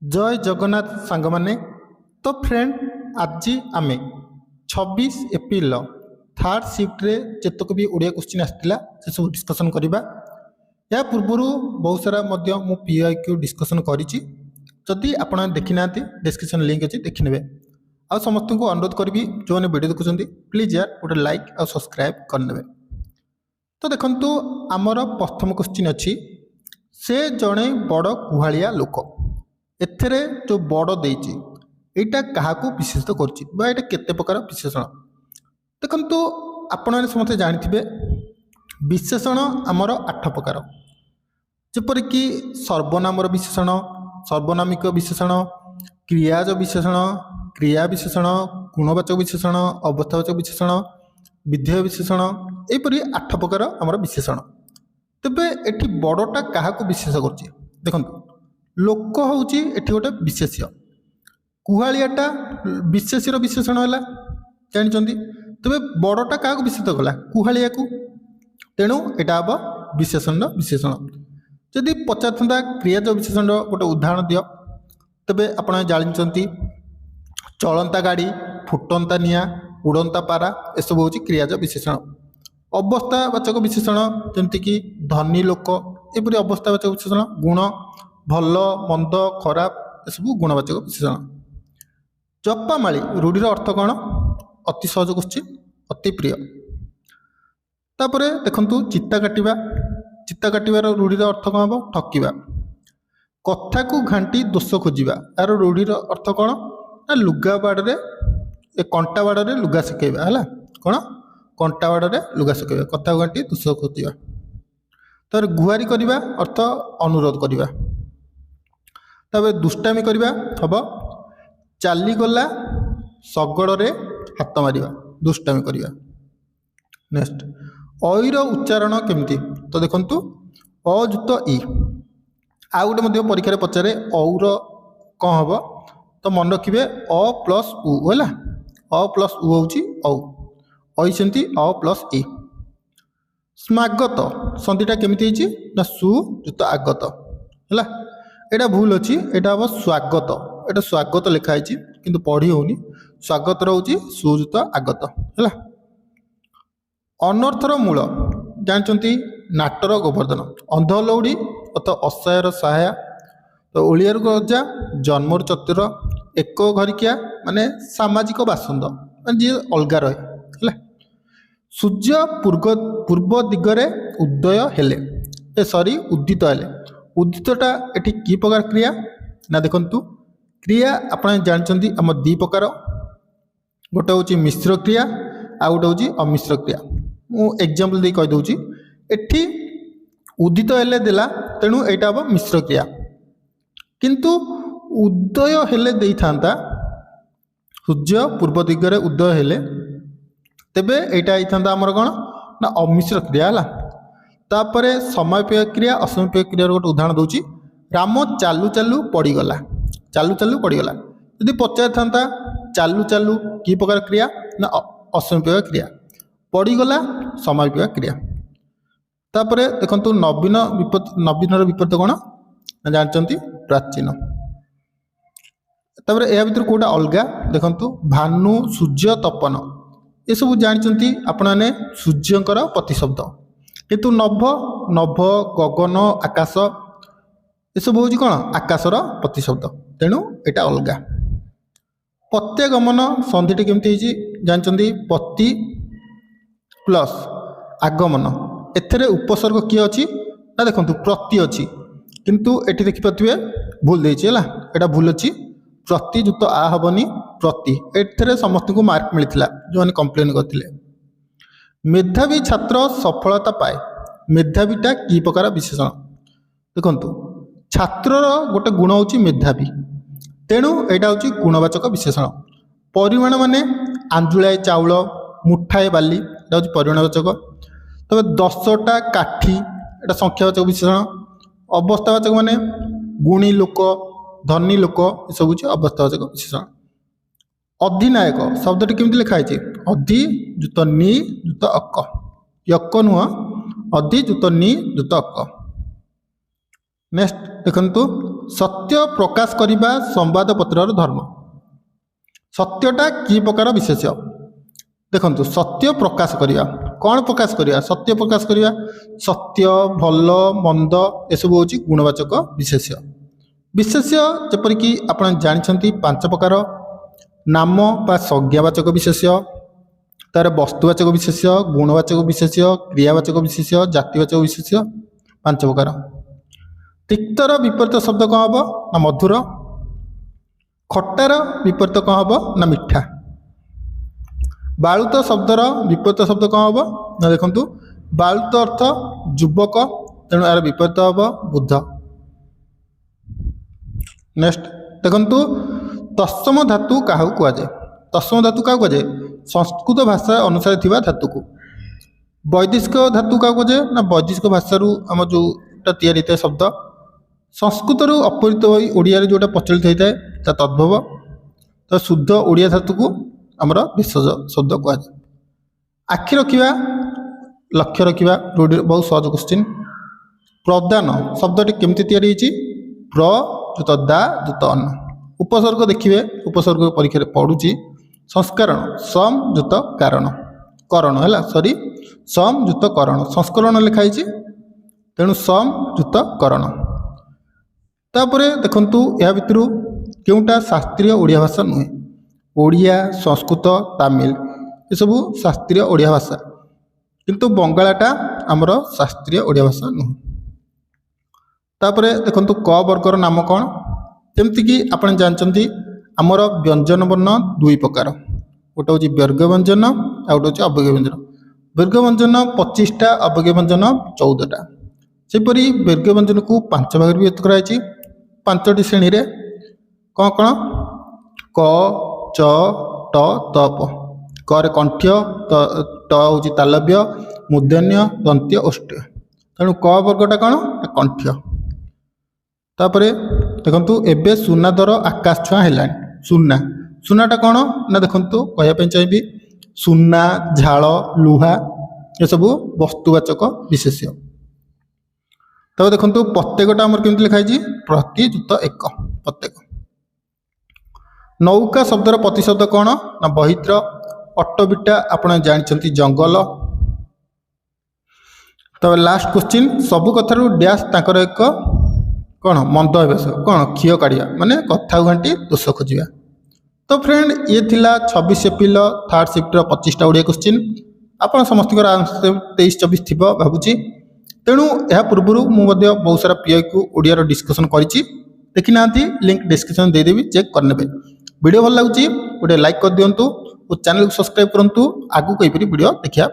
जय जगन्नाथ सांग माने तो फ्रेंड आज आम 26 एप्रिल थर्ड शिफ्ट रे जेतक भी ओडिया क्वेश्चन आसला से सब डिस्कसन करवा। या पूर्वर बहुत सारा मु पीआईक्यू डिस्कसन करी जदि आपण देखी ना डिस्क्रिप्शन लिंक अच्छी देखने आ समस्त को अनुरोध करी जो मैंने वीडियो देखुं प्लीज यार गोटे लाइक और सब्सक्राइब करने। तो देखंतु आमर प्रथम क्वेश्चन अच्छी से जड़े बड़ गुहालिया लोक एथेरे जो बड़ देइछि एटा काहाकू विशेषित करछि बा एटा केते प्रकार विशेषण देखंतु आपण समस्त जानिथिबे विशेषण आमर 8 प्रकार जेपर कि सर्वनामर विशेषण सर्वनामिक विशेषण क्रियाज विशेषण क्रिया विशेषण गुणवाचक विशेषण अवस्थावाचक विशेषण विधेय विशेषण एपरि 8 प्रकार आमर विशेषण। तेबे एठी बड़टा काहाकू विशेष करछि देखंतु लोक होउची एठी गोटे विशेष्य कुहालियाटा विशेष्यर विशेषण है जानी तेरे बड़टा क्या विशेष कला कुहालिया को तेणु यहाँ हम विशेषण विशेषण। जदि पचार क्रियाज विशेषण गोटे उदाहरण दियो तेबे आपण जानी चलंता गाड़ी फुटंता निया उड़ंता पारा एसबू हूँ क्रियाज विशेषण। अवस्थावाचक विशेषण जमतीक धनी लोक एपरी अवस्थावाचक विशेषण गुण भल मंद खराब एसबू गुणवाचक विशेषण। जपामाली रूढ़ीर अर्थ कौन अति सहज क्वेश्चन अति प्रिय। तापरे देखंतु चित्ता काटिबार रूढ़ीर अर्थ कौन हम ठकिबा। कथा को घांटी दोष खोजिबा यार रूढ़ीर अर्थ कौन ना लुगा बाड़े कंटा बाड़े लुगा शिखेबा है कौन कंटा बाड़े लुगा शिखेबा कथा को घांटी दोष खोजिबा। तार गुहारी करबा अर्थ अनुरोध करबा। तबे दुष्टामी करबा हम चलीगला शगड़े हाथ मारिबा दुष्टामी करबा। नेक्स्ट ऑर उच्चारण केमती तो देखंतु अजुत इ आउ गोटे परीक्षा पचारे और कौन हम तो मन रखिए अ प्लस उ है अ प्लस उ हूँ औ सेमती अ प्लस इ। स्मागत संधिटा केमती ना सुजुत आगत है एटा भूल अच्छी एटा हम स्वागत एटा स्वागत लिखाई किंतु पढ़ी होनी स्वागत रोचे सुजुत आगत है। अनर्थर मूल जानते नाटर गोवर्धन अंध लौड़ी अथ असहायर सहाया तो ओलियार गजा जन्मर चतुर एक घरिकिया माने सामाजिक बासंद माने जी अलगा रहे है। सूर्य पूर्व दिगरे उदय हेले सॉरी उदित हेले उदितटा एठी की प्रकार क्रिया ना देखंतु क्रिया आपण जानते आम दी प्रकार गोटे हूँ मिश्र क्रिया आ गोटे हूँ अमिश्र क्रिया। मु एग्जांपल दे कहि दउची एठी उदित हेले देला तेणु एटा हम मिश्र क्रिया किंतु उदय हेले देई थांता सूर्य पूर्व दिगरे उदय हेले तेबे एटा आई थांता हमर कोन ना अमिश्र क्रिया है। तापरे समयपेय क्रिया असमयपेय क्रिया गोटे उदाहरण दूची राम चालू चालू पड़गला यदि पचार था चालू चालू की प्रकार क्रिया ना असमयपेय क्रिया पड़गला समयपेय क्रिया। तापरे देखंतु नवीन विपरीत कौन ना जानते प्राचीन। तापरे या भीतर कोटा अलगा देखंतु भानु सूर्य तपन ये सब जानते आपने सूर्यंकर प्रतिशब्द किंतु नभ नभ गगन आकाश ये सब हूँ कौन आकाशर प्रतिशब्द तेणु यहाँ अलगा। प्रत्यागमन संधिटी केमती जानते पति प्लस आगमन एथेरे उपसर्ग किए अच्छी ना देखो प्रति अच्छी किंतु एटी देखिपे भूल देछि है एटा भूल अच्छी प्रति जुत आ हबनी प्रति एथेरे समस्त को मार्क मिलता जो मैंने कंप्लेन करते। मेधावी छात्र सफलता पाए मेधावीटा की प्रकार विशेषण देखंतु छात्रर गोटे गुण हूँ मेधावी तेणु यहाँ हूँ गुणवाचक विशेषण। परिमाण माने आंजुलाए चाउल मुठाए बाली यहाँ हूँ परिमाणवाचक। तबे 10टा काठी एटा संख्यावाचक विशेषण। अवस्थावाचक माने गुणी लोक धनी लोक ये सब हूँ अवस्थावाचक विशेषण। अधिनायक शब्दटी केमती लिखाई अधि जुत नि जुत अक यक नुह अधि जुत नि जुत अक। नेक्स्ट देखंतु सत्य प्रकाश करने संवादपत्र धर्म सत्यटा कि प्रकार विशेष्य देखु सत्य प्रकाश करवा कौन प्रकाश करवा सत्य प्रकाश करवा सत्य भल मंद एसबू हूँ गुणवाचक विशेष्य विशेष्य जपरिक आप जानते 5 प्रकार नाम बा संज्ञावाचक विशेष्य तार वस्तुवाचक विशेष्य गुणवाचक विशेष्य क्रियावाचक विशेष्य जातिवाचक विशेष्य 5 प्रकार। तिक्तर विपरीत शब्द कौन हम ना मधुर खटार विपरीत कौन हम ना मिठा बालुत शब्दर विपरीत शब्द कौन हम ना देखु बालुत अर्थ युवक तेणु यार विपरीत हम बुद्ध। नेक्स्ट देखु तत्सम धातु क्या कहुए तत्सम धातु क्या कहुए संस्कृत भाषा अनुसार थिबा धातु को वैदेशिक धातु क्या कहुए ना वैदेशिक भाषा आम जोटा तैयारी होता शब्द संस्कृत अपहृत हो ओडिया जोटा प्रचलित होता है तद्भव तो शुद्ध ओडिया धातु को आमर भेषज शब्द कहुए। आखि रखा लक्ष्य रखा बहुत सहज क्वेश्चन। प्रदान शब्दटी केमती तैयारी होती प्र जुत दा जुत अन्न उपसर्ग देखिए उपसर्ग परीक्षा पढ़ुची संस्करण सम जुत कारण करण है सॉरी सम जुत करण संस्करण लिखाई तेणु सम जुत करण। तापरे देखंतु या भितर केउटा शास्त्रीय ओडिया भाषा नुहे ओडिया संस्कृत तमिल ये सब शास्त्रीय ओडिया भाषा किंतु बंगालाटा आमर शास्त्रीय ओडिया भाषा नुहे। तापरे देखंतु क वर्गर नाम कौन जमतीकि आप जानते आमर व्यंजन वर्ण 2 प्रकार गोटे हूँ व्यर्ग व्यंजन आ गोटे हूँ अव्यय व्यंजन। व्यर्ग व्यंजन 25टा अव्यय व्यंजन 14टा सेपरी व्यर्ग व्यंजन को 5 भाग विभक्त कराई 5टी श्रेणी रे कौन कौन क च ट त प क रे कंठ्य ट हूँ तालव्य मूर्धन्य दंत्य ओष्ठ्य तेणु क वर्गटा कौन कंठ्य। तापरे देखंतु एबे सुना दर आकाश छुआ है सुना सुनाटा कौन ना देखंतु कहवाई चाहिए सुना झाल लुहा ये सब वस्तुवाचक विशेष्य। तब देखंतु प्रत्येकटा आमर केमती लिखाई प्रति जुत एक प्रत्येक। नौका शब्दर प्रतिशब्द कौन ना बहित्र अट्टबिटा आप जानते जंगल। तब लास्ट क्वेश्चन सबु कथार डैश ताकर एक कौन मंद अभ्यास कौन क्षीय काढ़िया माने कथा घाटी दोष खोजा। तो फ्रेंड ये थिला 26 एप्रिल थर्ड शिफ्टर 25टा ओडिया क्वेश्चन आप समस्त आंसर 23-24 थी भावुची तेणु यह पूर्व मुझे बहुत सारा पीआई को ओडिया डिस्कसन करी देखी ना लिंक डिस्क्रिप्शन देदेवी चेक करने वीडियो भल लगे गोटे लाइक कर दिंतु और चैनल को सब्सक्राइब करूँ आगू कईपरी वीडियो देखा।